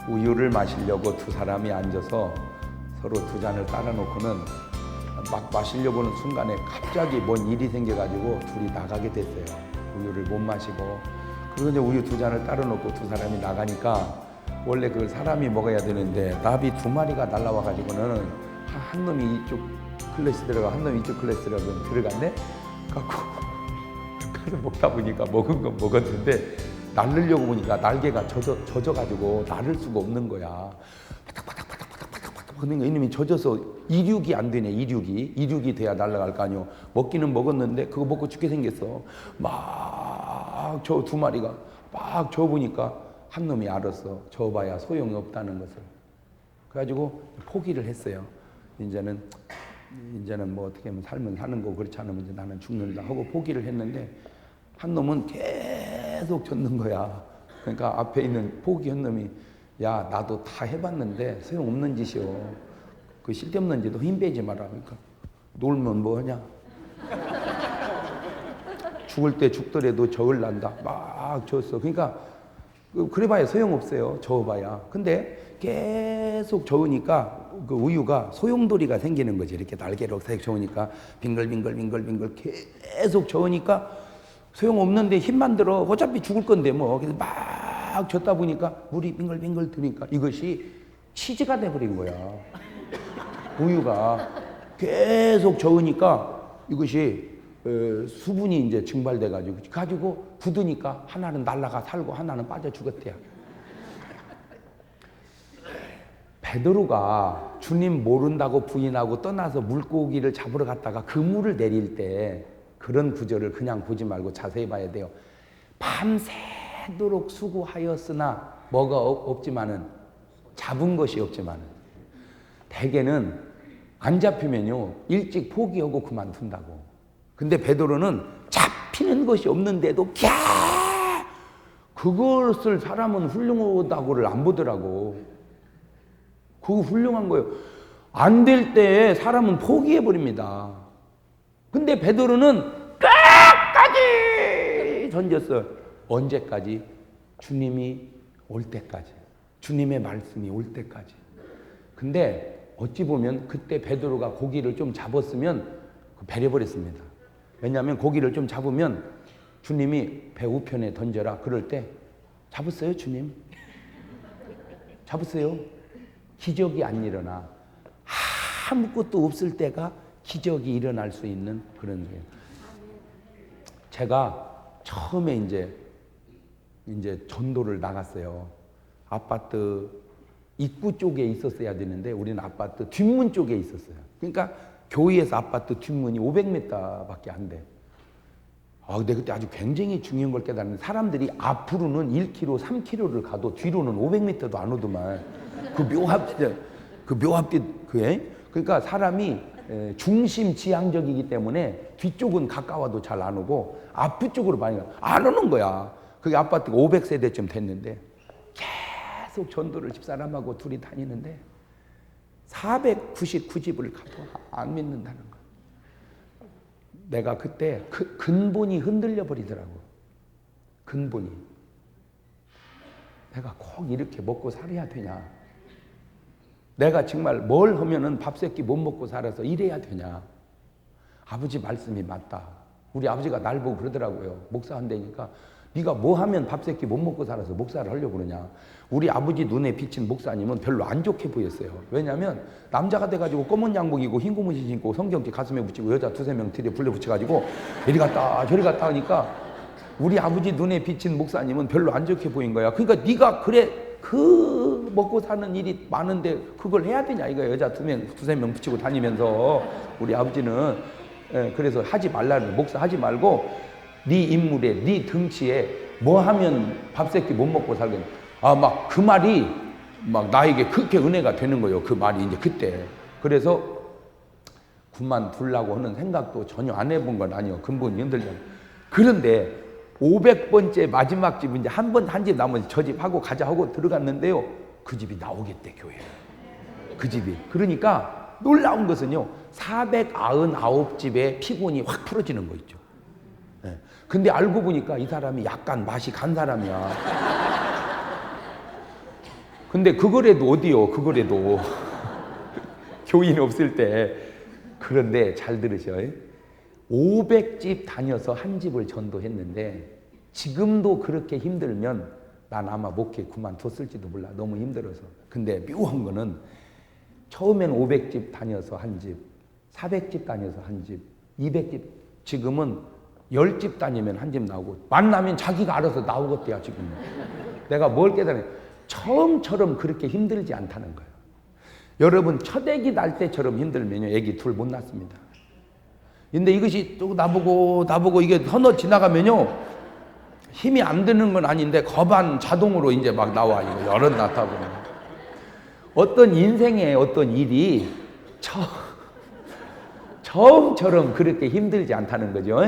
우유를 마시려고 두 사람이 앉아서 서로 두 잔을 따라 놓고는 막 마시려고 하는 순간에 갑자기 뭔 일이 생겨가지고 둘이 나가게 됐어요. 우유를 못 마시고. 그리고 이제 우유 두 잔을 따라 놓고 두 사람이 나가니까 원래 그걸 사람이 먹어야 되는데 나비 두 마리가 날라와가지고는 한 놈이 이쪽 클래스 들어가 한 놈이 이쪽 클래스 들어갔네. 갖고 가서 먹다 보니까 먹은 건 먹었는데 날르려고 보니까 날개가 젖어가지고 날을 수가 없는 거야. 바닥바닥바닥바닥바닥 그러니까 이놈이 젖어서 이륙이 안 되네. 이륙이 돼야 날아갈 거 아니오. 먹기는 먹었는데 그거 먹고 죽게 생겼어. 막 저 두 마리가 막 저어보니까 한 놈이 알았어. 저어봐야 소용이 없다는 것을. 그래가지고 포기를 했어요. 이제는 뭐 어떻게 하면 살면 사는 거고 그렇지 않으면 이제 나는 죽는다 하고 포기를 했는데 한 놈은 계속 젖는 거야. 그러니까 앞에 있는 포기한 놈이 야 나도 다 해봤는데 소용없는 짓이요. 그 쓸데없는 짓도 힘 빼지 마라. 그러니까 놀면 뭐하냐. 죽을 때 죽더라도 저을난다. 막 졌어. 그러니까 그래봐야 소용없어요. 저어봐야. 근데 계속 저으니까 그 우유가 소용돌이가 생기는 거지. 이렇게 날개로 색 저으니까 빙글빙글 계속 저으니까 소용없는데 힘만 들어. 어차피 죽을 건데 뭐. 그래서 막 젓다 보니까 물이 빙글빙글 드니까 이것이 치즈가 돼버린 거야. 우유가 계속 저으니까 이것이 수분이 이제 증발돼가지고 굳으니까 하나는 날아가 살고 하나는 빠져 죽었대요. 베드로가 주님 모른다고 부인하고 떠나서 물고기를 잡으러 갔다가 그물을 내릴 때 그런 구절을 그냥 보지 말고 자세히 봐야 돼요. 밤새도록 수고하였으나 뭐가 없지만은 잡은 것이 없지만은 대개는 안 잡히면요 일찍 포기하고 그만둔다고. 근데 베드로는 잡히는 것이 없는데도 그것을 사람은 훌륭하다고를 안 보더라고. 그거 훌륭한 거예요. 안 될 때 사람은 포기해버립니다. 근데 베드로는 끝까지 던졌어요. 언제까지? 주님이 올 때까지. 주님의 말씀이 올 때까지. 근데 어찌 보면 그때 베드로가 고기를 좀 잡았으면 배려버렸습니다. 왜냐하면 고기를 좀 잡으면 주님이 배 우편에 던져라. 그럴 때 잡았어요 주님? 잡았어요? 기적이 안 일어나. 아무것도 없을 때가 기적이 일어날 수 있는 그런 거예요. 제가 처음에 이제 전도를 나갔어요. 아파트 입구 쪽에 있었어야 되는데 우리는 아파트 뒷문 쪽에 있었어요. 그러니까 교회에서 아파트 뒷문이 500m밖에 안 돼. 근데 그때 아주 굉장히 중요한 걸 깨달았는데 사람들이 앞으로는 1km, 3km를 가도 뒤로는 500m도 안 오더만. 그러니까 사람이 중심 지향적이기 때문에 뒤쪽은 가까워도 잘 안 오고 앞쪽으로 많이 안 오는 거야. 그게 아파트가 500세대쯤 됐는데 계속 전도를 집사람하고 둘이 다니는데 499집을 가도 안 믿는다는 거. 내가 그때 근본이 흔들려 버리더라고. 근본이. 내가 꼭 이렇게 먹고 살아야 되냐. 내가 정말 뭘 하면은 밥 세끼 못 먹고 살아서 이래야 되냐. 아버지 말씀이 맞다. 우리 아버지가 날 보고 그러더라고요. 목사 한다니까 네가 뭐 하면 밥 세끼 못 먹고 살아서 목사를 하려고 그러냐. 우리 아버지 눈에 비친 목사님은 별로 안 좋게 보였어요. 왜냐하면 남자가 돼가지고 검은 양복 입고 흰 고무신 신고 성경지 가슴에 붙이고 여자 두세 명 뒤에 불러 붙여가지고 이리 갔다 저리 갔다 하니까 우리 아버지 눈에 비친 목사님은 별로 안 좋게 보인 거야. 그러니까 네가 그래 그 먹고 사는 일이 많은데 그걸 해야 되냐 이거. 여자 두세 명 붙이고 다니면서 우리 아버지는 그래서 하지 말라는 목사 하지 말고 네 인물에 네 등치에 뭐 하면 밥 세끼 못 먹고 살겠냐. 막 그 말이 막 나에게 그렇게 은혜가 되는 거예요. 그 말이 이제 그때. 그래서 그만두려고 하는 생각도 전혀 안 해본 건 아니에요. 근본이 흔들려. 그런데 500번째 마지막 집 이제 한 집 남은 저 집 하고 가자 하고 들어갔는데요. 그 집이 나오겠대 교회에. 그 집이. 그러니까 놀라운 것은요. 499집의 피곤이 확 풀어지는 거 있죠. 근데 알고 보니까 이 사람이 약간 맛이 간 사람이야. 근데 그거라도 어디요? 그거라도 교인 없을 때. 그런데 잘 들으셔. 500집 다녀서 한 집을 전도했는데 지금도 그렇게 힘들면 난 아마 목회 그만뒀을지도 몰라. 너무 힘들어서. 근데 묘한 거는 처음엔 500집 다녀서 한 집, 400집 다녀서 한 집, 200집, 지금은 10집 다니면 한 집 나오고 만나면 자기가 알아서 나오겠대요. 지금은. 내가 뭘 깨달아요? 처음처럼 그렇게 힘들지 않다는 거예요. 여러분 첫 애기 날 때처럼 힘들면요 애기 둘 못 낳습니다. 근데 이것이 또 나보고 이게 헌어 지나가면요 힘이 안 드는 건 아닌데 거반 자동으로 이제 막 나와. 이거 열은 낳다 보면 어떤 인생의 어떤 일이 처음처럼 그렇게 힘들지 않다는 거죠.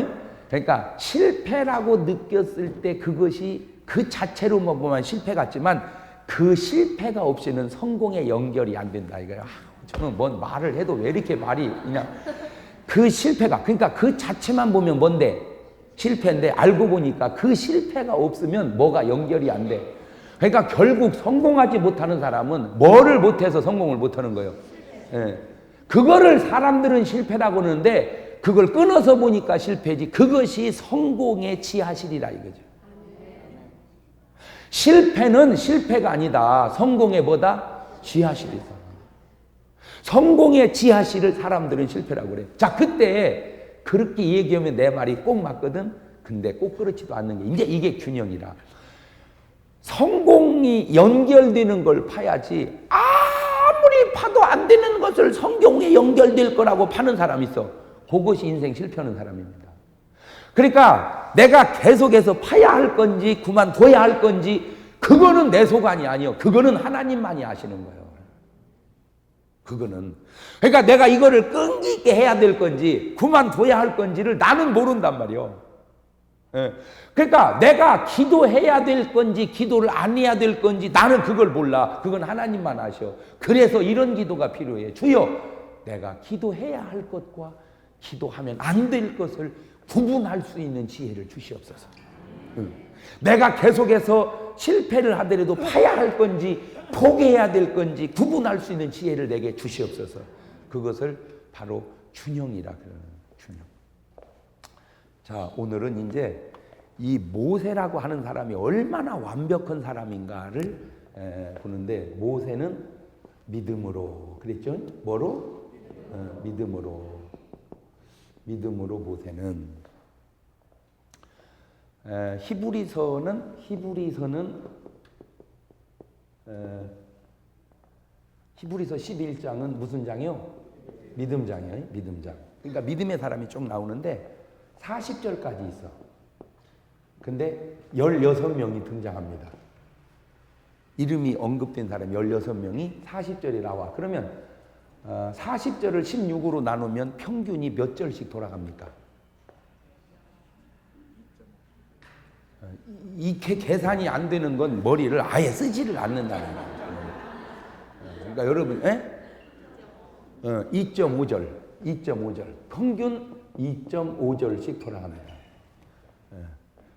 그러니까 실패라고 느꼈을 때 그것이 그 자체로만 보면 실패 같지만 그 실패가 없이는 성공의 연결이 안 된다 이거예요. 저는 뭔 말을 해도 왜 이렇게 말이 그냥 그 실패가, 그러니까 그 자체만 보면 뭔데? 실패인데 알고 보니까 그 실패가 없으면 뭐가 연결이 안 돼. 그러니까 결국 성공하지 못하는 사람은 뭐를 못해서 성공을 못하는 거예요. 예. 그거를 사람들은 실패라고 하는데 그걸 끊어서 보니까 실패지. 그것이 성공의 지하실이라 이거죠. 실패는 실패가 아니다. 성공의 뭐다? 지하실이다. 성공의 지하실을 사람들은 실패라고 그래. 자, 그때 그렇게 얘기하면 내 말이 꼭 맞거든. 근데 꼭 그렇지도 않는 게 이제 이게 균형이라. 성공이 연결되는 걸 파야지 아무리 파도 안 되는 것을 성공에 연결될 거라고 파는 사람이 있어. 그것이 인생 실패하는 사람입니다. 그러니까 내가 계속해서 파야 할 건지 그만둬야 할 건지 그거는 내 소관이 아니요. 그거는 하나님만이 아시는 거예요. 그거는. 그러니까 내가 이거를 끈기 있게 해야 될 건지 그만둬야 할 건지를 나는 모른단 말이요. 예. 그러니까 내가 기도해야 될 건지 기도를 안 해야 될 건지 나는 그걸 몰라. 그건 하나님만 아셔. 그래서 이런 기도가 필요해. 주여, 내가 기도해야 할 것과 기도하면 안 될 것을 구분할 수 있는 지혜를 주시옵소서. 내가 계속해서 실패를 하더라도 파야 할 건지 포기해야 될 건지 구분할 수 있는 지혜를 내게 주시옵소서. 그것을 바로 균형이라 그러는 균형. 자, 오늘은 이제 이 모세라고 하는 사람이 얼마나 완벽한 사람인가를 보는데 모세는 믿음으로 그랬죠? 뭐로? 믿음으로. 믿음으로 모세는 히브리서는 11장은 무슨 장이요? 믿음장이에요. 믿음장. 그러니까 믿음의 사람이 좀 나오는데 40절까지 있어. 근데 16명이 등장합니다. 이름이 언급된 사람 16명이 40절에 나와. 그러면 40절을 16으로 나누면 평균이 몇 절씩 돌아갑니까? 이게 계산이 안 되는 건 머리를 아예 쓰지를 않는다는 거예요. 그러니까 여러분, 2.5절, 평균 2.5절씩 돌아갑니다.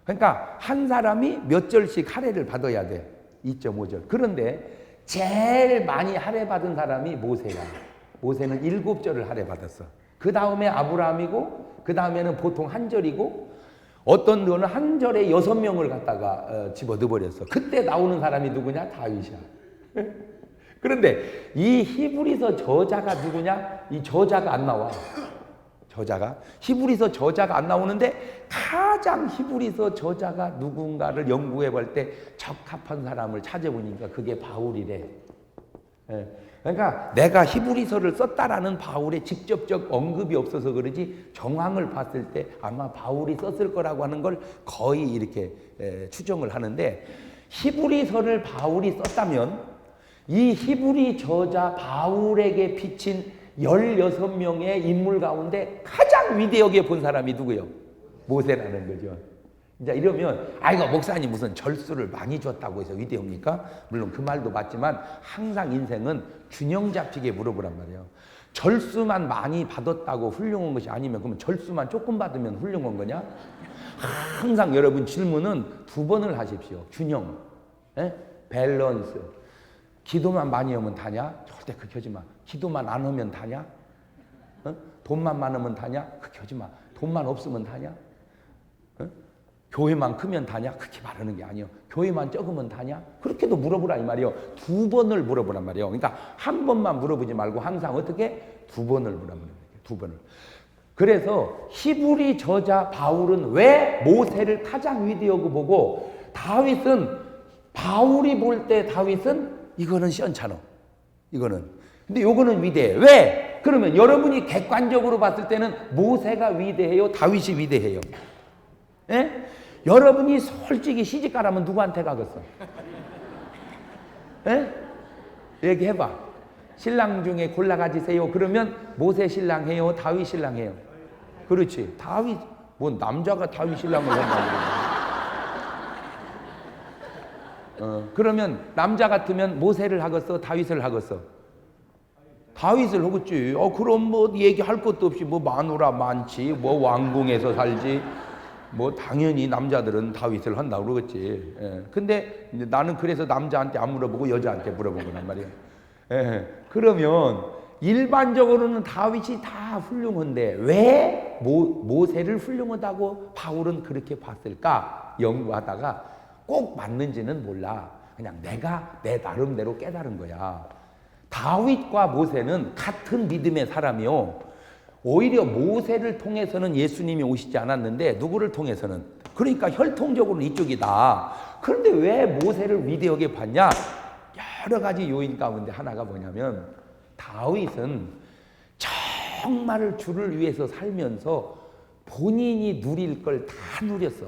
그러니까 한 사람이 몇 절씩 할애를 받아야 돼. 2.5절. 그런데 제일 많이 할애 받은 사람이 모세야. 모세는 7절을 할애 받았어. 그 다음에 아브라함이고, 그 다음에는 보통 한 절이고, 어떤 거는 한 절에 6명을 갖다가 집어넣어버렸어. 그때 나오는 사람이 누구냐? 다윗이야. 그런데 이 히브리서 저자가 누구냐? 이 저자가 안 나와. 히브리서 저자가 안 나오는데 가장 히브리서 저자가 누군가를 연구해 볼 때 적합한 사람을 찾아보니까 그게 바울이래. 그러니까 내가 히브리서를 썼다라는 바울의 직접적 언급이 없어서 그러지 정황을 봤을 때 아마 바울이 썼을 거라고 하는 걸 거의 이렇게 추정을 하는데, 히브리서를 바울이 썼다면 이 히브리 저자 바울에게 비친 16명의 인물 가운데 가장 위대하게 본 사람이 누구예요? 모세라는 거죠. 이제 이러면 이거 목사님 무슨 절수를 많이 줬다고 해서 위대합니까? 물론 그 말도 맞지만 항상 인생은 균형 잡히게 물어보란 말이에요. 절수만 많이 받았다고 훌륭한 것이 아니면 그러면 절수만 조금 받으면 훌륭한 거냐? 항상 여러분 질문은 2번을 하십시오. 균형, 밸런스. 기도만 많이 하면 다냐? 절대 그렇게 하지 마. 기도만 안 하면 다냐? 어? 돈만 많으면 다냐? 그렇게 하지 마. 돈만 없으면 다냐? 어? 교회만 크면 다냐? 그렇게 말하는 게 아니요. 교회만 적으면 다냐? 그렇게도 물어보라 이 말이요. 2번을 물어보란 말이요. 그러니까 한 번만 물어보지 말고 항상 어떻게? 2번을 물어보는 거예요. 2번을. 그래서 히브리 저자 바울은 왜 모세를 가장 위대하고 보고 다윗은 바울이 볼 때 다윗은 이거는 시원찮아. 이거는. 근데 요거는 위대해. 왜? 그러면 여러분이 객관적으로 봤을 때는 모세가 위대해요? 다윗이 위대해요? 예? 여러분이 솔직히 시집가라면 누구한테 가겠어? 예? 얘기해봐. 신랑 중에 골라 가지세요. 그러면 모세 신랑 해요? 다윗 신랑 해요? 그렇지. 다윗, 뭐 남자가 다윗 신랑을 한다고. 그러면 남자 같으면 모세를 하겠어? 다윗을 하겠어? 다윗을 하겠지. 그럼 뭐 얘기할 것도 없이 뭐 마누라 많지, 뭐 왕궁에서 살지, 뭐 당연히 남자들은 다윗을 한다고 그러겠지. 예. 근데 나는 그래서 남자한테 안 물어보고 여자한테 물어본 거란 말이야. 예. 그러면 일반적으로는 다윗이 다 훌륭한데 왜 모세를 훌륭하다고 바울은 그렇게 봤을까 연구하다가 꼭 맞는지는 몰라. 그냥 내가 내 나름대로 깨달은 거야. 다윗과 모세는 같은 믿음의 사람이요. 오히려 모세를 통해서는 예수님이 오시지 않았는데 누구를 통해서는? 그러니까 혈통적으로는 이쪽이다. 그런데 왜 모세를 위대하게 봤냐? 여러 가지 요인 가운데 하나가 뭐냐면 다윗은 정말 주를 위해서 살면서 본인이 누릴 걸 다 누렸어.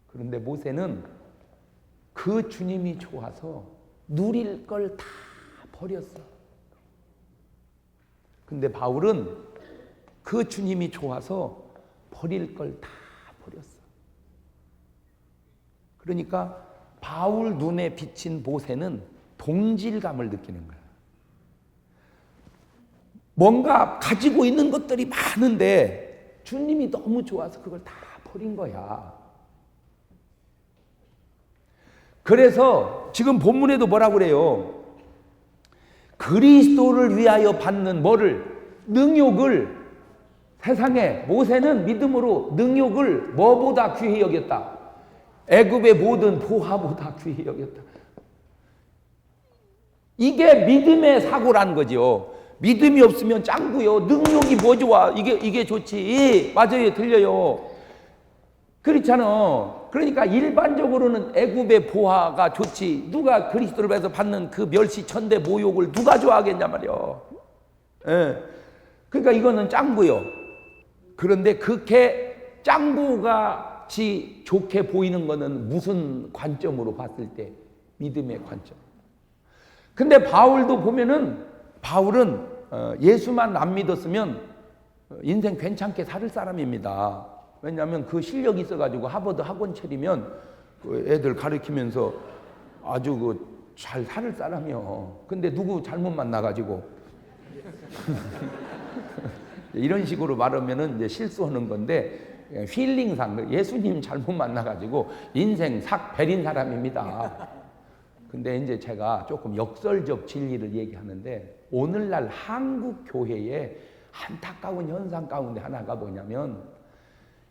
그런데 모세는 그 주님이 좋아서 누릴 걸 다 버렸어. 근데 바울은 그 주님이 좋아서 버릴 걸 다 버렸어. 그러니까 바울 눈에 비친 모세는 동질감을 느끼는 거야. 뭔가 가지고 있는 것들이 많은데 주님이 너무 좋아서 그걸 다 버린 거야. 그래서 지금 본문에도 뭐라고 그래요? 그리스도를 위하여 받는 뭐를? 능욕을. 세상에 모세는 믿음으로 능욕을 뭐보다 귀히 여겼다? 애굽의 모든 보화보다 귀히 여겼다. 이게 믿음의 사고란 거죠. 믿음이 없으면 짱구요. 능욕이 뭐 좋아? 이게 좋지. 맞아요. 들려요. 그렇잖아. 그러니까 일반적으로는 애굽의 보화가 좋지. 누가 그리스도를 위해서 받는 그 멸시천대 모욕을 누가 좋아하겠냐 말이야. 예. 그러니까 이거는 짱구요. 그런데 그렇게 짱구같이 좋게 보이는 거는 무슨 관점으로 봤을 때? 믿음의 관점. 근데 바울도 보면은 바울은 예수만 안 믿었으면 인생 괜찮게 살 사람입니다. 왜냐하면 그 실력이 있어가지고 하버드 학원 차리면 애들 가르치면서 아주 잘 살 사람이요. 근데 누구 잘못 만나가지고 이런 식으로 말하면은 이제 실수하는 건데 힐링상 예수님 잘못 만나가지고 인생 삭 베린 사람입니다. 근데 이제 제가 조금 역설적 진리를 얘기하는데 오늘날 한국 교회의 안타까운 현상 가운데 하나가 뭐냐면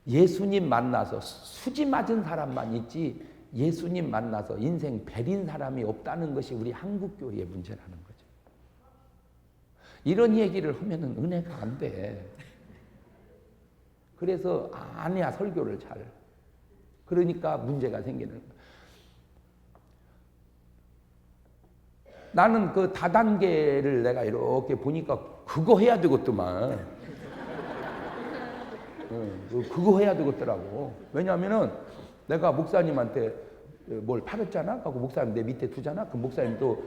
예수님 만나서 수지 맞은 사람만 있지 예수님 만나서 인생 베린 사람이 없다는 것이 우리 한국 교회의 문제라는 거죠. 이런 얘기를 하면은 은혜가 안 돼. 그래서 안 해야 설교를 잘. 그러니까 문제가 생기는 거야. 나는 그 다단계를 내가 이렇게 보니까 그거 해야 되겠더만. 그거 해야 되겠더라고. 왜냐하면은 내가 목사님한테 뭘 팔았잖아? 하고 목사님 내 밑에 두잖아? 그럼 목사님도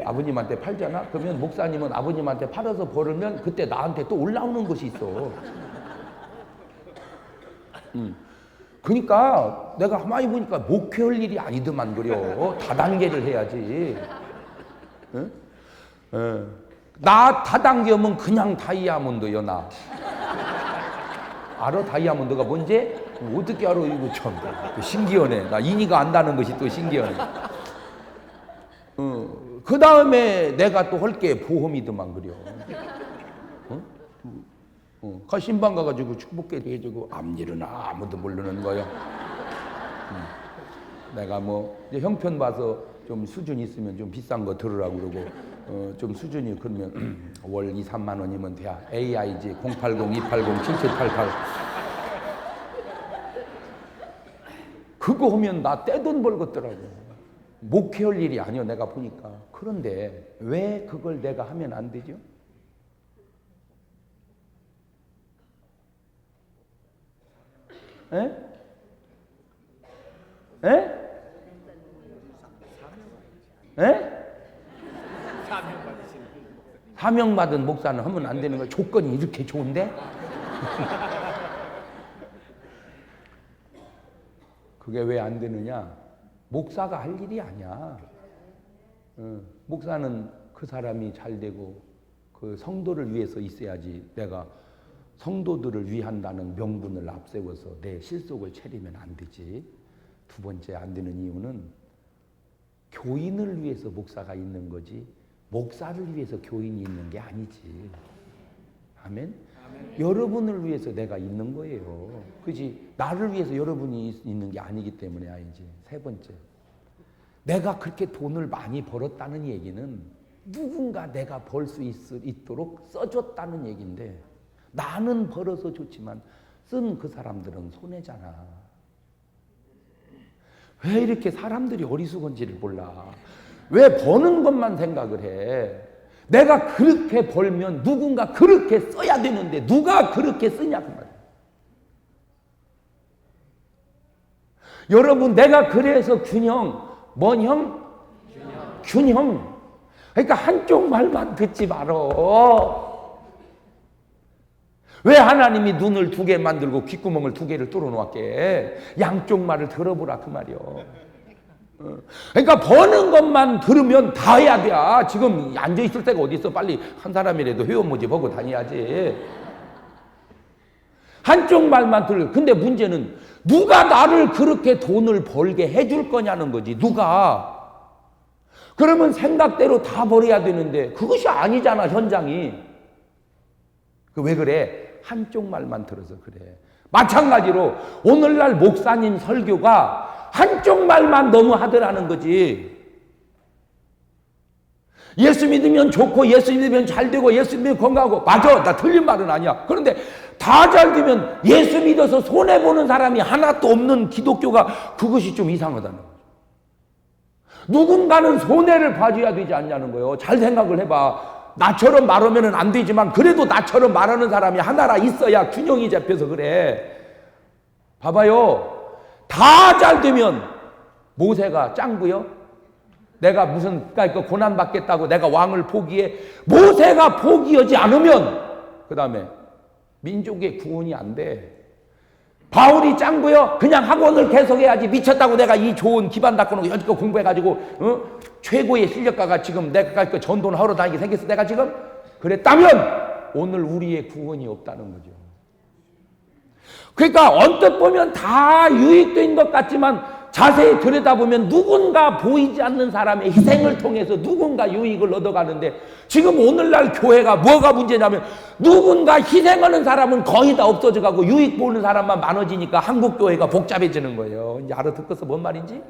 아버님한테 팔잖아? 그러면 목사님은 아버님한테 팔아서 벌으면 그때 나한테 또 올라오는 것이 있어. 그러니까 내가 가만히 보니까 목회할 일이 아니더만 그려. 다단계를 해야지. 응? 나 다단계면 그냥 다이아몬드요 나. 알아? 다이아몬드가 뭔지? 어떻게 알아? 이거 참 신기하네. 나 인이가 안다는 것이 또 신기하네. 그 다음에 내가 또 할 게 보험이더만 그려. 신방 가가지고 축복기도 해주고 앞일은 아무도 모르는 거요. 내가 뭐 이제 형편 봐서 좀 수준 있으면 좀 비싼 거 들으라고 그러고 좀 수준이 그러면 월 2, 3만 원이면 돼야 AIG 080-280-7788 그거 하면 나 떼돈 벌겠더라고. 목회할 일이 아니요 내가 보니까. 그런데 왜 그걸 내가 하면 안 되죠? 에? 에? 에? 사명받은 목사는 하면 안 되는 거야. 조건이 이렇게 좋은데? 그게 왜 안 되느냐? 목사가 할 일이 아니야. 목사는 그 사람이 잘 되고 그 성도를 위해서 있어야지. 내가 성도들을 위한다는 명분을 앞세워서 내 실속을 차리면 안 되지. 두 번째 안 되는 이유는 교인을 위해서 목사가 있는 거지 목사를 위해서 교인이 있는 게 아니지. 아멘? 여러분을 위해서 내가 있는 거예요. 그지? 나를 위해서 여러분이 있는 게 아니기 때문에 아니지. 세 번째, 내가 그렇게 돈을 많이 벌었다는 얘기는 누군가 내가 벌 수 있도록 써줬다는 얘기인데 나는 벌어서 좋지만 쓴 그 사람들은 손해잖아. 왜 이렇게 사람들이 어리숙은지를 몰라. 왜 버는 것만 생각을 해. 내가 그렇게 벌면 누군가 그렇게 써야 되는데 누가 그렇게 쓰냐고 말이야. 여러분 내가 그래서 균형, 뭔 형? 균형. 그러니까 한쪽 말만 듣지 말어. 왜 하나님이 눈을 2개 만들고 귓구멍을 2개를 뚫어 놓았게? 양쪽 말을 들어보라 그 말이요. 그러니까 버는 것만 들으면 다 해야 돼. 지금 앉아있을 때가 어디 있어. 빨리 한 사람이라도 회원 모집하고 다녀야지. 한쪽 말만 들려. 근데 문제는 누가 나를 그렇게 돈을 벌게 해줄 거냐는 거지. 누가. 그러면 생각대로 다 버려야 되는데 그것이 아니잖아 현장이. 왜 그래? 한쪽 말만 들어서 그래. 마찬가지로 오늘날 목사님 설교가 한쪽 말만 너무 하더라는 거지. 예수 믿으면 좋고 예수 믿으면 잘 되고 예수 믿으면 건강하고 맞아. 나 틀린 말은 아니야. 그런데 다 잘 되면 예수 믿어서 손해보는 사람이 하나도 없는 기독교가 그것이 좀 이상하다는 거죠. 누군가는 손해를 봐줘야 되지 않냐는 거예요. 잘 생각을 해봐. 나처럼 말하면 안 되지만 그래도 나처럼 말하는 사람이 하나라 있어야 균형이 잡혀서 그래. 봐봐요. 다 잘 되면 모세가 짱구요? 내가 무슨 고난 받겠다고 내가 왕을 포기해. 모세가 포기하지 않으면 그 다음에 민족의 구원이 안 돼. 바울이 짱구요? 그냥 학원을 계속해야지. 미쳤다고 내가 이 좋은 기반 닦아놓고 여지껏 공부해가지고 최고의 실력가가 지금 내가 전도를 하러 다니게 생겼어. 내가 지금 그랬다면 오늘 우리의 구원이 없다는 거죠. 그러니까 언뜻 보면 다 유익된 것 같지만 자세히 들여다보면 누군가 보이지 않는 사람의 희생을 통해서 누군가 유익을 얻어가는데 지금 오늘날 교회가 뭐가 문제냐면 누군가 희생하는 사람은 거의 다 없어져가고 유익 보는 사람만 많아지니까 한국 교회가 복잡해지는 거예요. 이제 알아듣겠어 뭔 말인지?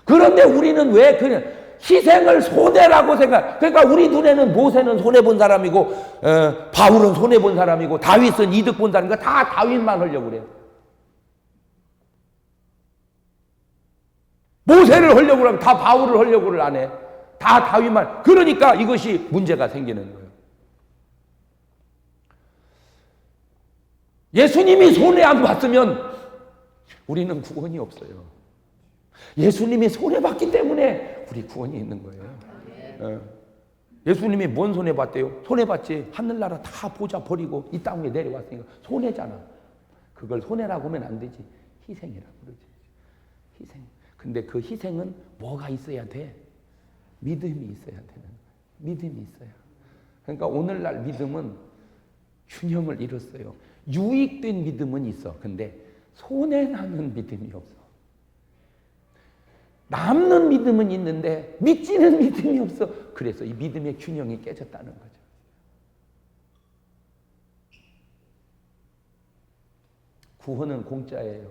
그런데 우리는 왜 그냥 희생을 손해라고 생각. 그러니까 우리 눈에는 모세는 손해본 사람이고 바울은 손해본 사람이고 다윗은 이득 본 사람이고 다 다윗만 하려고 그래요. 모세를 하려고 하면 다 바울을 하려고를 안 해. 다 다윗만. 그러니까 이것이 문제가 생기는 거예요. 예수님이 손해 안 봤으면 우리는 구원이 없어요. 예수님이 손해봤기 때문에 우리 구원이 있는 거예요. 예수님이 뭔 손해봤대요? 손해봤지. 하늘나라 다 보자 버리고 이 땅에 내려왔으니까 손해잖아. 그걸 손해라고 하면 안 되지. 희생이라고 그러지. 희생. 근데 그 희생은 뭐가 있어야 돼? 믿음이 있어야 되는 거야. 믿음이 있어야. 그러니까 오늘날 믿음은 균형을 잃었어요. 유익된 믿음은 있어. 근데 손해나는 믿음이 없어. 남는 믿음은 있는데 믿지는 믿음이 없어. 그래서 이 믿음의 균형이 깨졌다는 거죠. 구원은 공짜예요.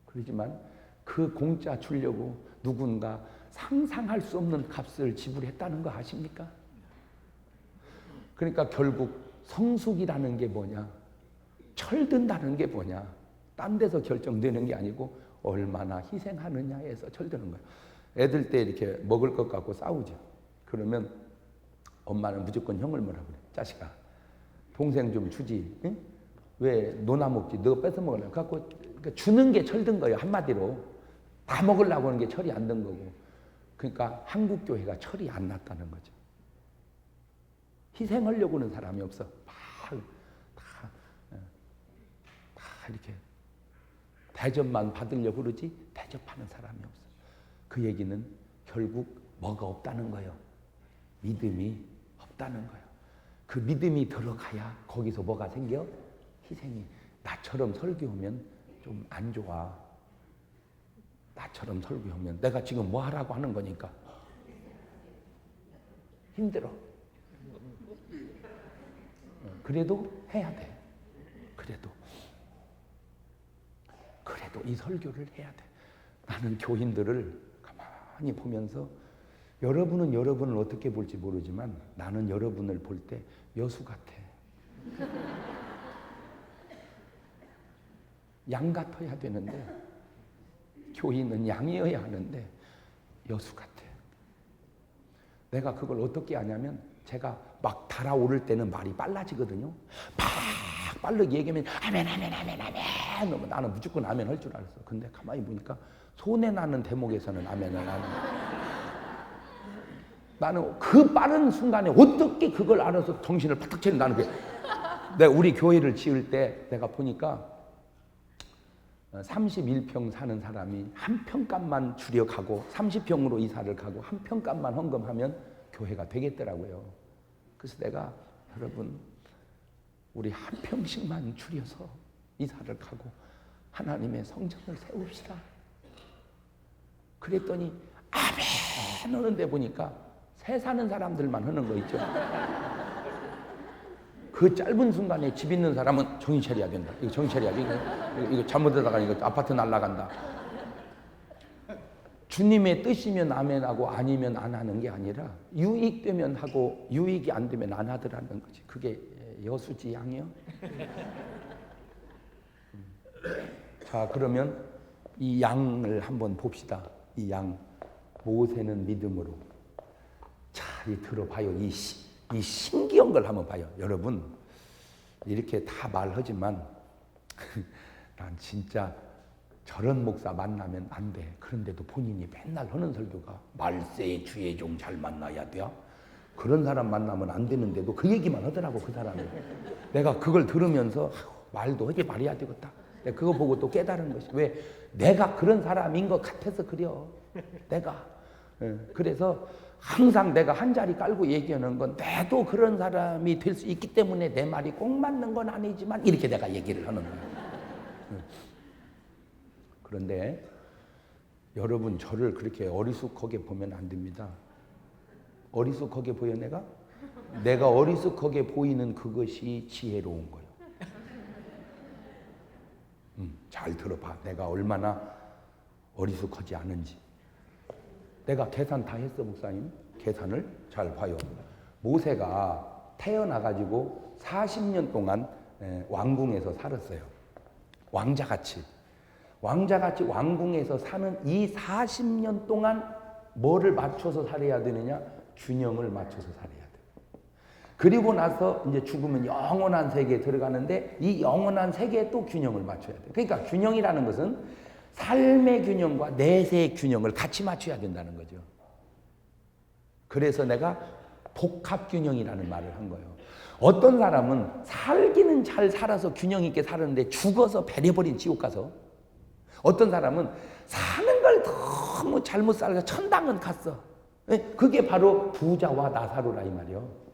그렇지만 그 공짜 주려고 누군가 상상할 수 없는 값을 지불했다는 거 아십니까? 그러니까 결국 성숙이라는 게 뭐냐? 철든다는 게 뭐냐? 딴 데서 결정되는 게 아니고 얼마나 희생하느냐에서 철드는 거예요. 애들 때 이렇게 먹을 것 갖고 싸우죠. 그러면 엄마는 무조건 형을 뭐라 그래. 자식아, 동생 좀 주지. 응? 왜 너나 먹지? 너 뺏어 먹으려고. 갖고 그러니까 주는 게 철든 거예요. 한마디로. 다 먹으려고 하는 게 철이 안 든 거고. 그러니까 한국 교회가 철이 안 났다는 거죠. 희생하려고 하는 사람이 없어. 다 이렇게 대접만 받으려고 그러지 대접하는 사람이 없어. 그 얘기는 결국 뭐가 없다는 거예요. 믿음이 없다는 거예요. 그 믿음이 들어가야 거기서 뭐가 생겨? 희생이. 나처럼 설교하면 좀 안 좋아. 나처럼 설교하면 내가 지금 뭐 하라고 하는 거니까 힘들어. 그래도 해야 돼. 그래도 이 설교를 해야 돼. 나는 교인들을 가만히 보면서 여러분은 여러분을 어떻게 볼지 모르지만 나는 여러분을 볼 때 여수 같아. 양 같아야 되는데 교인은 양이어야 하는데 여수 같아. 내가 그걸 어떻게 아냐면 제가 막 달아오를 때는 말이 빨라지거든요. 막 빠르게 얘기하면 아멘 아멘 아멘 아멘. 나는 무조건 아멘 할 줄 알았어. 근데 가만히 보니까 손해나는 대목에서는 아멘을 안 해. 나는 그 빠른 순간에 어떻게 그걸 알아서 정신을 바짝 차리는 나는 내가 우리 교회를 지을 때 내가 보니까 31평 사는 사람이 한 평값만 줄여가고 30평으로 이사를 가고 한 평값만 헌금하면 교회가 되겠더라고요. 그래서 내가 여러분 우리 한 평씩만 줄여서 이사를 가고 하나님의 성전을 세웁시다. 그랬더니 아멘 하는데 보니까 새 사는 사람들만 하는 거 있죠. 그 짧은 순간에 집 있는 사람은 정신 차려야 된다. 이거 정신 차려야 돼. 이거 잘못하다가 이거 아파트 날아간다. 주님의 뜻이면 아멘하고 아니면 안 하는 게 아니라 유익되면 하고 유익이 안 되면 안 하더라는 거지. 그게 여수지 양이요. 자, 그러면 이 양을 한번 봅시다. 이 양. 모세는 믿음으로. 잘 들어봐요. 이 신기한 걸 한번 봐요. 여러분 이렇게 다 말하지만 난 진짜 저런 목사 만나면 안 돼. 그런데도 본인이 맨날 하는 설교가 말세의 주의 종 잘 만나야 돼. 그런 사람 만나면 안 되는데도 그 얘기만 하더라고. 그 사람이. 내가 그걸 들으면서 말도 하게 말해야 되겠다. 내가 그거 보고 또 깨달은 것이 왜 내가 그런 사람인 것 같아서 그려. 내가. 그래서 항상 내가 한 자리 깔고 얘기하는 건 내도 그런 사람이 될 수 있기 때문에 내 말이 꼭 맞는 건 아니지만 이렇게 내가 얘기를 하는 거예요. 그런데 여러분 저를 그렇게 어리숙하게 보면 안 됩니다. 어리숙하게 보여 내가? 내가 어리숙하게 보이는 그것이 지혜로운 거예요. 잘 들어봐. 내가 얼마나 어리숙하지 않은지. 내가 계산 다 했어, 목사님. 계산을 잘 봐요. 모세가 태어나가지고 40년 동안 왕궁에서 살았어요. 왕자같이 왕궁에서 사는 이 40년 동안 뭐를 맞춰서 살아야 되느냐? 균형을 맞춰서 살아야 돼. 그리고 나서 이제 죽으면 영원한 세계에 들어가는데 이 영원한 세계에 또 균형을 맞춰야 돼. 그러니까 균형이라는 것은 삶의 균형과 내세의 균형을 같이 맞춰야 된다는 거죠. 그래서 내가 복합균형이라는 말을 한 거예요. 어떤 사람은 살기는 잘 살아서 균형 있게 살았는데 죽어서 배려버린 지옥 가서 어떤 사람은 사는 걸 너무 잘못 살아서 천당은 갔어. 그게 바로 부자와 나사로라 이 말이요.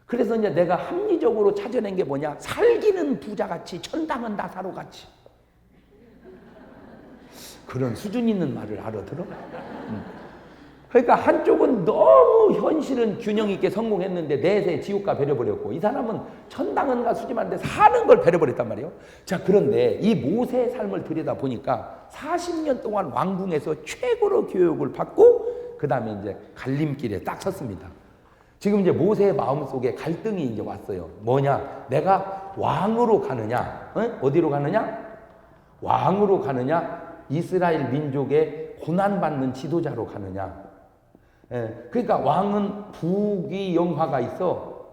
그래서 이제 내가 합리적으로 찾아낸 게 뭐냐? 살기는 부자같이 천당은 나사로같이. 그런 수준 있는 말을 알아들어? 그러니까 한쪽은 너무 현실은 균형 있게 성공했는데 내세 지옥가 배려버렸고, 이 사람은 천당은가 수지만데 사는 걸 배려버렸단 말이에요. 자, 그런데 이 모세의 삶을 들여다 보니까 40년 동안 왕궁에서 최고로 교육을 받고 그 다음에 이제 갈림길에 딱 섰습니다. 지금 이제 모세의 마음속에 갈등이 이제 왔어요. 뭐냐? 내가 왕으로 가느냐? 어디로 가느냐? 왕으로 가느냐? 이스라엘 민족의 고난받는 지도자로 가느냐? 그러니까 왕은 부귀 영화가 있어.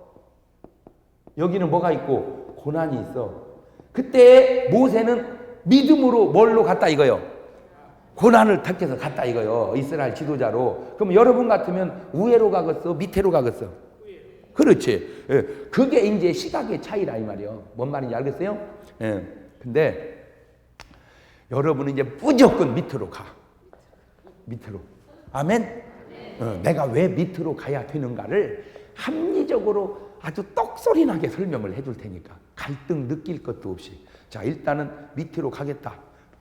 여기는 뭐가 있고? 고난이 있어. 그때 모세는 믿음으로 뭘로 갔다 이거요? 고난을 택해서 갔다 이거요. 이스라엘 지도자로. 그럼 여러분 같으면 우회로 가겠어? 밑으로 가겠어? 그렇지. 그게 이제 시각의 차이라 이 말이요. 뭔 말인지 알겠어요? 근데 여러분은 이제 무조건 밑으로 가. 밑으로. 아멘? 내가 왜 밑으로 가야 되는가를 합리적으로 아주 떡소리 나게 설명을 해줄 테니까 갈등 느낄 것도 없이. 자, 일단은 밑으로 가겠다.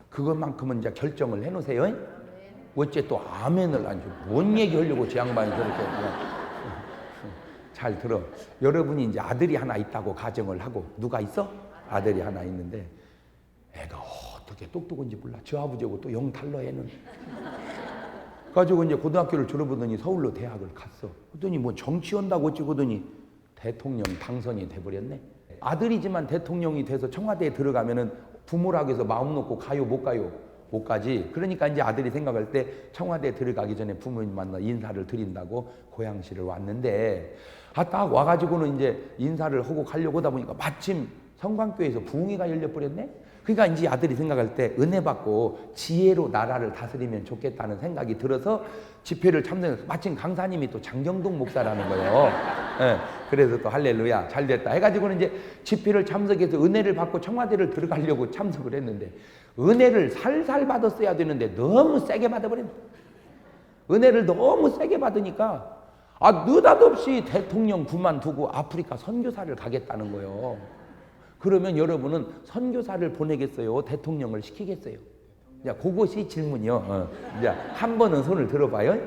그것만큼은 이제 결정을 해놓으세요. 어째 또 아멘을 안 줘. 뭔 얘기 하려고 제 양반이 저렇게. 잘 들어. 여러분이 이제 아들이 하나 있다고 가정을 하고, 누가 있어? 아들이 하나 있는데 애가 어떻게 똑똑한지 몰라. 저 아버지하고 또 영 달라 애는. 가지고 이제 고등학교를 졸업하더니 서울로 대학을 갔어. 그랬더니 뭐 정치한다고 어찌고더니 대통령 당선이 돼버렸네. 아들이지만 대통령이 돼서 청와대에 들어가면은 부모라고 해서 마음 놓고 가요? 못 가요? 못 가지. 그러니까 이제 아들이 생각할 때 청와대에 들어가기 전에 부모님 만나 인사를 드린다고 고양시를 왔는데, 딱 와가지고는 이제 인사를 하고 가려고 하다 보니까 마침 성광교에서 부흥회가 열려버렸네. 그러니까 이제 아들이 생각할 때 은혜 받고 지혜로 나라를 다스리면 좋겠다는 생각이 들어서 집회를 참석해서, 마침 강사님이 또 장경동 목사라는 거예요. 그래서 또 할렐루야 잘 됐다 해가지고는 이제 집회를 참석해서 은혜를 받고 청와대를 들어가려고 참석을 했는데, 은혜를 살살 받았어야 되는데 너무 세게 받아버린. 은혜를 너무 세게 받으니까 느닷없이 대통령 그만두고 아프리카 선교사를 가겠다는 거예요. 그러면 여러분은 선교사를 보내겠어요? 대통령을 시키겠어요? 야, 그것이 질문이요. 이제 한 번은 손을 들어봐요.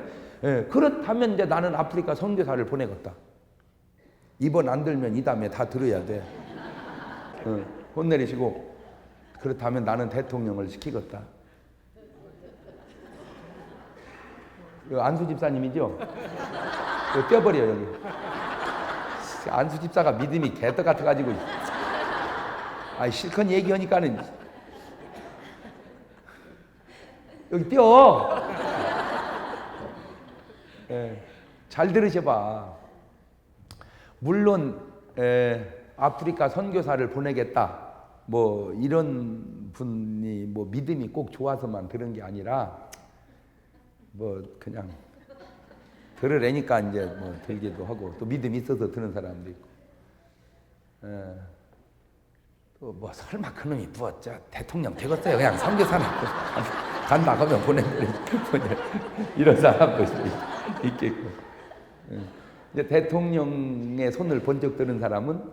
그렇다면 이제 나는 아프리카 선교사를 보내겠다. 이번 안 들면 이 다음에 다 들어야 돼. 혼 내리시고, 그렇다면 나는 대통령을 시키겠다. 안수 집사님이죠? 떼어버려 여기. 안수 집사가 믿음이 개떡 같아가지고. 실컷 얘기하니까는 여기 띄어. 잘 들으셔봐. 물론 아프리카 선교사를 보내겠다 뭐 이런 분이 뭐 믿음이 꼭 좋아서만 들은 게 아니라 뭐 그냥 들으려니까 이제 뭐 들기도 하고, 또 믿음이 있어서 드는 사람도 있고. 또 뭐 설마 그놈이 뭐 저 대통령 되겠어요? 그냥 선교사나 간다 하면 보내버리지 이런 사람도 있겠고. 이제 대통령의 손을 번쩍 드는 사람은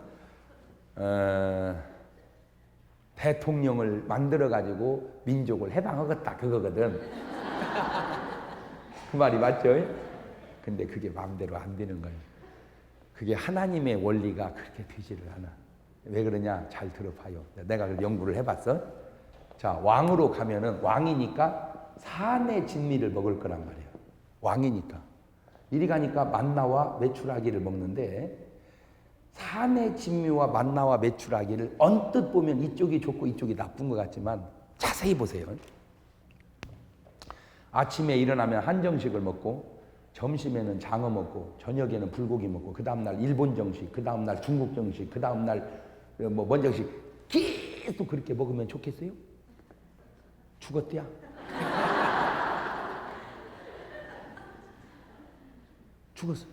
대통령을 만들어 가지고 민족을 해방하겠다 그거거든. 그 말이 맞죠? 근데 그게 마음대로 안 되는 거예요. 그게 하나님의 원리가 그렇게 되지를 않아. 왜 그러냐? 잘 들어봐요. 내가 그걸 연구를 해봤어. 자, 왕으로 가면은 왕이니까 산의 진미를 먹을 거란 말이에요. 왕이니까. 이리 가니까 만나와 메추라기를 먹는데, 산의 진미와 만나와 메추라기를 언뜻 보면 이쪽이 좋고 이쪽이 나쁜 것 같지만 자세히 보세요. 아침에 일어나면 한정식을 먹고, 점심에는 장어 먹고, 저녁에는 불고기 먹고, 그 다음날 일본 정식, 그 다음날 중국 정식, 그 다음날 뭐 먼정식 계속 그렇게 먹으면 좋겠어요? 죽었대야. 죽었어.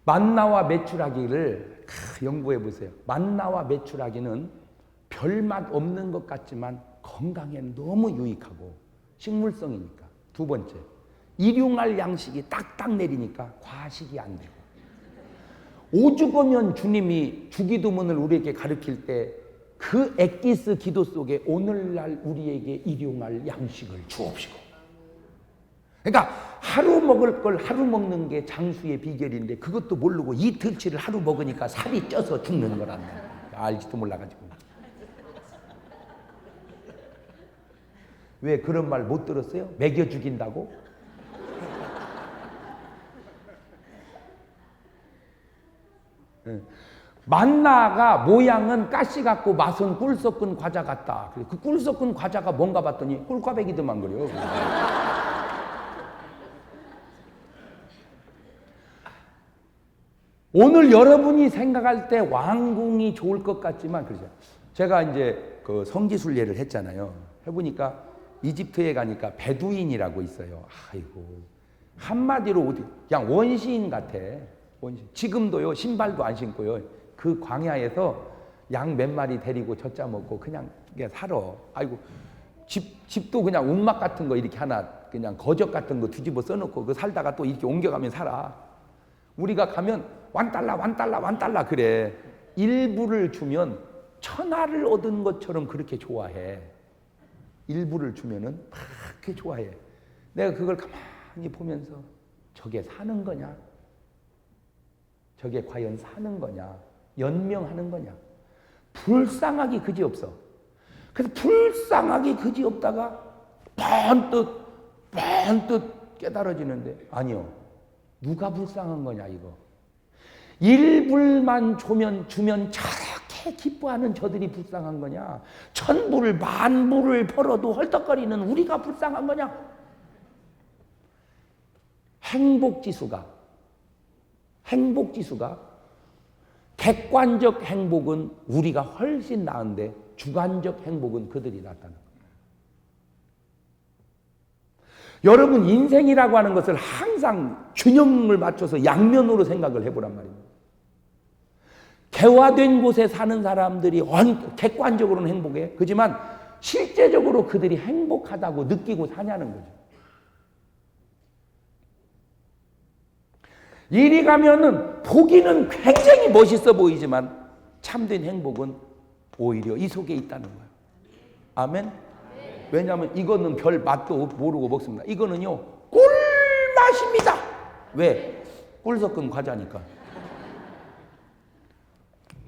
만나와 메추라기를 연구해 보세요. 만나와 메추라기는 별맛 없는 것 같지만 건강에 너무 유익하고 식물성이니까. 두 번째, 일용할 양식이 딱딱 내리니까 과식이 안 되고. 오죽하면 주님이 주기도문을 우리에게 가르칠 때 그 엑기스 기도 속에 오늘날 우리에게 일용할 양식을 주옵시고. 그러니까 하루 먹을 걸 하루 먹는 게 장수의 비결인데 그것도 모르고 이틀치를 하루 먹으니까 살이 쪄서 죽는 거란다. 알지도 몰라가지고. 왜 그런 말 못 들었어요? 먹여 죽인다고? 만나가 모양은 가시 같고 맛은 꿀 섞은 과자 같다. 그 꿀 섞은 과자가 뭔가 봤더니 꿀꽈배기더만 그래요. 오늘 여러분이 생각할 때 왕궁이 좋을 것 같지만 그러죠. 제가 이제 그 성지순례를 했잖아요. 해보니까 이집트에 가니까 베두인이라고 있어요. 아이고 한마디로 그냥 원시인 같아. 원시인. 지금도요 신발도 안 신고요. 그 광야에서 양 몇 마리 데리고 젖자 먹고 그냥 살아. 아이고 집도 그냥 움막 같은 거 이렇게 하나 그냥 거적 같은 거 뒤집어 써놓고 그 살다가 또 이렇게 옮겨가면 살아. 우리가 가면 $1 그래. 일부를 주면 천하를 얻은 것처럼 그렇게 좋아해. 일부를 주면은 그렇게 좋아해. 내가 그걸 가만히 보면서 저게 사는 거냐? 저게 과연 사는 거냐? 연명하는 거냐? 불쌍하기 그지없어. 그래서 불쌍하기 그지없다가 번뜩 깨달아지는데 아니요. 누가 불쌍한 거냐 이거. 일불만 주면 저렇게 기뻐하는 저들이 불쌍한 거냐? 1000불, 10,000불을 벌어도 헐떡거리는 우리가 불쌍한 거냐? 행복지수가 객관적 행복은 우리가 훨씬 나은데 주관적 행복은 그들이 낫다는 거예요. 여러분 인생이라고 하는 것을 항상 균형을 맞춰서 양면으로 생각을 해보란 말입니다. 개화된 곳에 사는 사람들이 객관적으로는 행복해. 그렇지만 실제적으로 그들이 행복하다고 느끼고 사냐는 거죠. 이리 가면은 보기는 굉장히 멋있어 보이지만 참된 행복은 오히려 이 속에 있다는 거예요. 아멘? 왜냐하면 이거는 별 맛도 모르고 먹습니다. 이거는요 꿀맛입니다. 왜? 꿀 섞은 과자니까.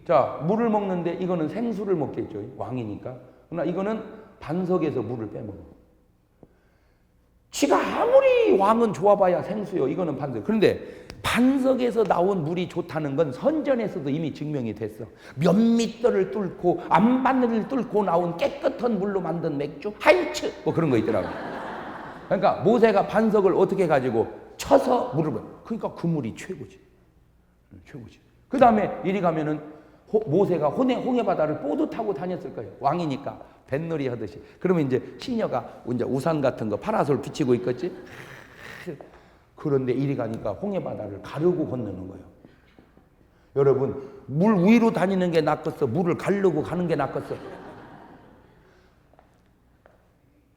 자, 물을 먹는데 이거는 생수를 먹겠죠. 왕이니까. 그러나 이거는 반석에서 물을 빼먹어. 지가 아무리 왕은 좋아봐야 생수요. 이거는 반석. 그런데 반석에서 나온 물이 좋다는 건 선전에서도 이미 증명이 됐어. 몇 미터를 뚫고 암바늘을 뚫고 나온 깨끗한 물로 만든 맥주 하이츠 뭐 그런 거 있더라고. 그러니까 모세가 반석을 어떻게 가지고 쳐서 물을 먹어. 그러니까 그 물이 최고지. 최고지. 그 다음에 이리 가면은 모세가 홍해 바다를 보드 타고 다녔을 거예요. 왕이니까 뱃놀이 하듯이. 그러면 이제 시녀가 이제 우산 같은 거 파라솔 비치고 있겠지. 그런데 이리 가니까 홍해 바다를 가르고 건너는 거예요. 여러분 물 위로 다니는 게 낫겠어? 물을 가르고 가는 게 낫겠어?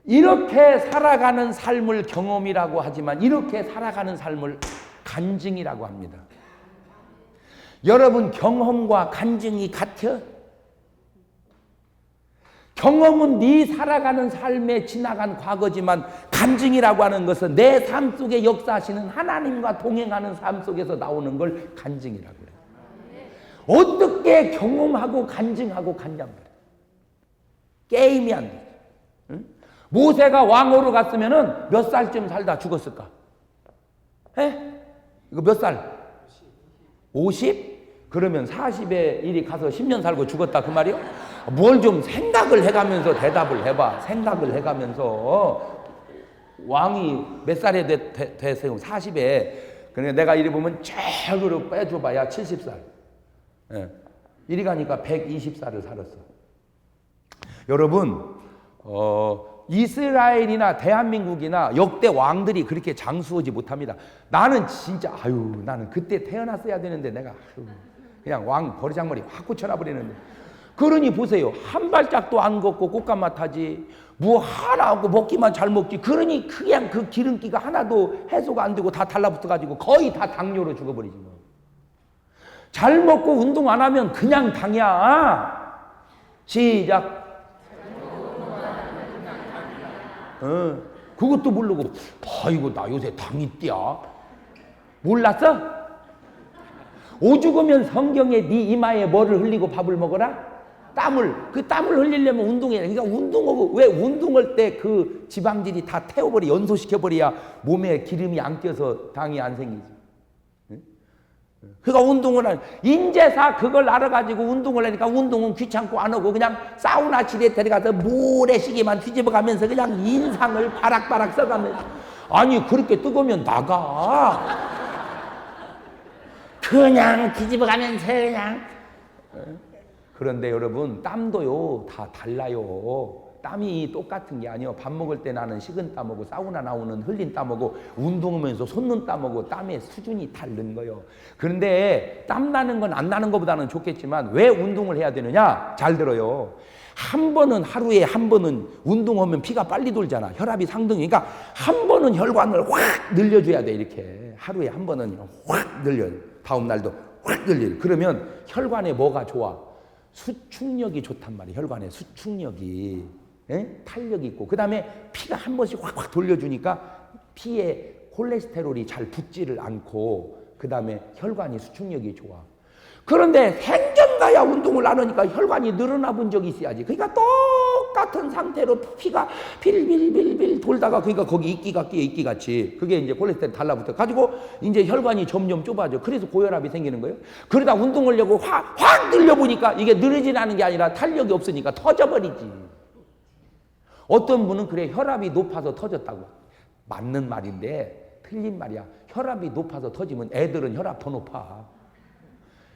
이렇게 살아가는 삶을 경험이라고 하지만 이렇게 살아가는 삶을 간증이라고 합니다. 여러분 경험과 간증이 같아? 경험은 네 살아가는 삶에 지나간 과거지만 간증이라고 하는 것은 내 삶 속에 역사하시는 하나님과 동행하는 삶 속에서 나오는 걸 간증이라고 해요. 어떻게 경험하고 간증하고 갔냔 말이에요. 게임이 안 돼. 응? 모세가 왕으로 갔으면 몇 살쯤 살다 죽었을까? 에? 이거 몇 살? 50? 그러면 40에 이리 가서 10년 살고 죽었다 그 말이요? 뭘 좀 생각을 해가면서 대답을 해봐. 생각을 해가면서 왕이 몇 살에 됐어요? 40에. 그러니까 내가 이리 보면 최고로 빼줘봐야 70살. 예. 이리 가니까 120살을 살았어. 여러분 이스라엘이나 대한민국이나 역대 왕들이 그렇게 장수하지 못합니다. 나는 진짜 나는 그때 태어났어야 되는데 내가 그냥 왕 버리장머리 확 고쳐놔버리는데. 그러니 보세요. 한 발짝도 안 걷고 꽃감만 타지. 뭐 하나 없고 먹기만 잘 먹지. 그러니 그냥 그 기름기가 하나도 해소가 안 되고 다 달라붙어가지고 거의 다 당뇨로 죽어버리지 뭐. 잘 먹고 운동 안 하면 그냥 당이야. 시작. 그것도 모르고 아이고 나 요새 당이 띠야. 몰랐어? 오죽으면 성경에 네 이마에 뭐를 흘리고 밥을 먹어라? 땀을. 그 땀을 흘리려면 운동해야 돼. 그러니까 운동하고 왜 운동할 때 그 지방질이 다 태워버려 연소시켜버려야 몸에 기름이 안 껴서 당이 안 생기지. 그러니까 운동을 하는 인제사 그걸 알아가지고 운동을 하니까 운동은 귀찮고 안 하고 그냥 사우나실에 데려가서 모래시계만 뒤집어가면서 그냥 인상을 바락바락 써가면서 아니 그렇게 뜨거우면 나가 그냥 뒤집어가면서 그냥. 그런데 여러분 땀도요 다 달라요. 땀이 똑같은 게 아니에요. 밥 먹을 때 나는 식은 땀하고 사우나 나오는 흘린 땀하고 운동하면서 솟는 땀하고 땀의 수준이 다른 거예요. 그런데 땀 나는 건 안 나는 것보다는 좋겠지만 왜 운동을 해야 되느냐? 잘 들어요. 하루에 한 번은 운동하면 피가 빨리 돌잖아. 혈압이 상승이. 그러니까 한 번은 혈관을 확 늘려줘야 돼. 이렇게 하루에 한 번은 확 늘려. 다음 날도 확 늘려. 그러면 혈관에 뭐가 좋아? 수축력이 좋단 말이에요. 혈관에 수축력이. 탄력이 있고 그 다음에 피가 한 번씩 확확 돌려주니까 피에 콜레스테롤이 잘 붙지를 않고 그 다음에 혈관이 수축력이 좋아. 그런데 생전가야 운동을 안 하니까 혈관이 늘어나 본 적이 있어야지. 그러니까 똑같은 상태로 피가 빌빌빌빌 돌다가 그러니까 거기 이끼같이 그게 이제 콜레스테롤 달라붙어 가지고 이제 혈관이 점점 좁아져. 그래서 고혈압이 생기는 거예요. 그러다 운동을 하려고 확 늘려보니까 이게 늘어지는 않은 게 아니라 탄력이 없으니까 터져버리지. 어떤 분은 그래 혈압이 높아서 터졌다고. 맞는 말인데 틀린 말이야. 혈압이 높아서 터지면 애들은 혈압 더 높아.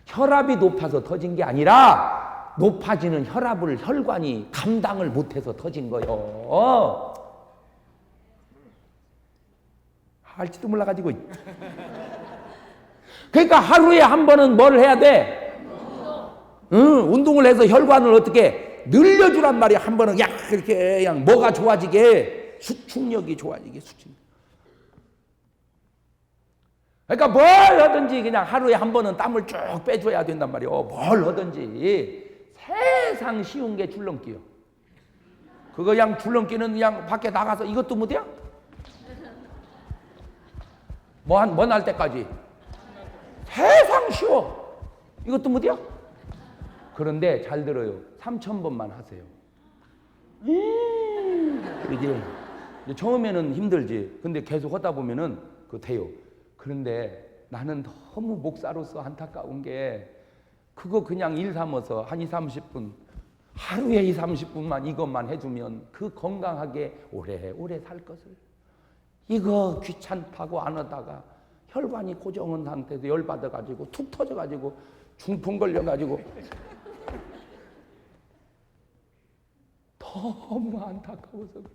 혈압이 높아서 터진 게 아니라 높아지는 혈압을 혈관이 감당을 못해서 터진 거예요. 할지도 몰라가지고. 그러니까 하루에 한 번은 뭘 해야 돼? 운동을 해서 혈관을 어떻게 늘려주란 말이야. 한 번은 약 이렇게 그냥 뭐가 좋아지게 수축력이 좋아지게 수축. 그러니까 뭘 하든지 그냥 하루에 한 번은 땀을 쭉 빼줘야 된단 말이야. 뭘 하든지 세상 쉬운 게 줄넘기요. 그거 그냥 줄넘기는 그냥 밖에 나가서 이것도 못해요? 뭐 할 때까지 세상 쉬워. 이것도 못해요? 그런데 잘 들어요. 3,000번만 하세요. 이제 처음에는 힘들지. 근데 계속 하다 보면은 그거 돼요. 그런데 나는 너무 목사로서 안타까운 게 그거 그냥 일 삼아서 한 20, 30분 하루에 20, 30분만 이것만 해주면 그 건강하게 오래오래 살 것을 이거 귀찮다고 안 하다가 혈관이 고정한 상태에서 열받아가지고 툭 터져가지고 중풍 걸려가지고 너무 안타까워서 그래.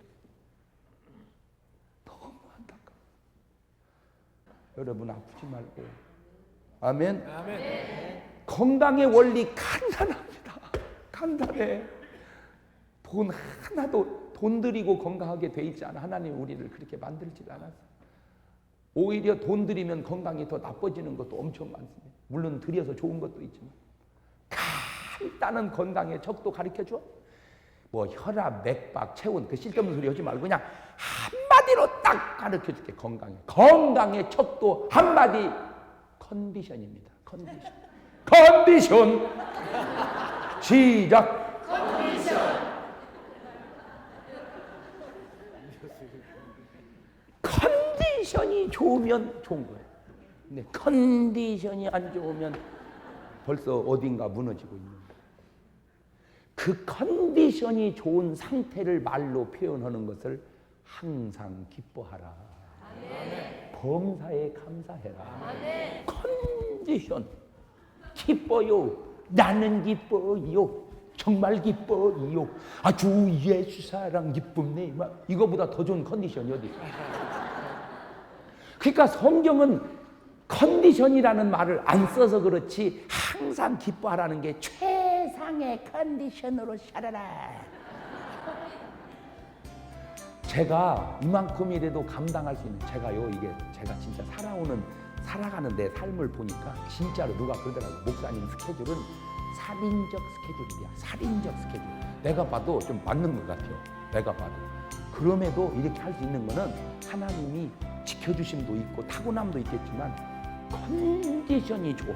너무 안타까워. 여러분 아프지 말고. 아멘. 아멘. 건강의 원리 간단합니다. 간단해. 돈 하나도 돈 들이고 건강하게 돼 있지 않아. 하나님 우리를 그렇게 만들지 않았어. 오히려 돈 들이면 건강이 더 나빠지는 것도 엄청 많습니다. 물론 들여서 좋은 것도 있지만 간단한 건강의 척도 가르쳐줘. 뭐 혈압, 맥박, 체온 그 쓸데없는 소리 하지 말고 그냥 한마디로 딱 가르쳐줄게. 건강의 척도 한마디 컨디션입니다. 컨디션 시작. 컨디션이 좋으면 좋은 거예요. 근데 컨디션이 안 좋으면 벌써 어딘가 무너지고 있는 거예요. 그 컨디션이 좋은 상태를 말로 표현하는 것을 항상 기뻐하라. 아멘. 범사에 감사해라. 아멘. 컨디션 기뻐요. 나는 기뻐요. 정말 기뻐요. 주 예수 사랑 기쁨 내 맘. 이거보다 더 좋은 컨디션이 어디 있어? 그러니까 성경은 컨디션이라는 말을 안 써서 그렇지 항상 기뻐하라는 게 최상의 컨디션으로 살아라. 제가 이만큼이라도 감당할 수 있는 제가요 이게 제가 진짜 살아가는 내 삶을 보니까 진짜로 누가 그러더라고요. 목사님 스케줄은 살인적 스케줄이야. 살인적 스케줄. 내가 봐도 좀 맞는 것 같아요. 내가 봐도. 그럼에도 이렇게 할 수 있는 거는 하나님이 지켜주심도 있고 타고남도 있겠지만 컨디션이 좋아.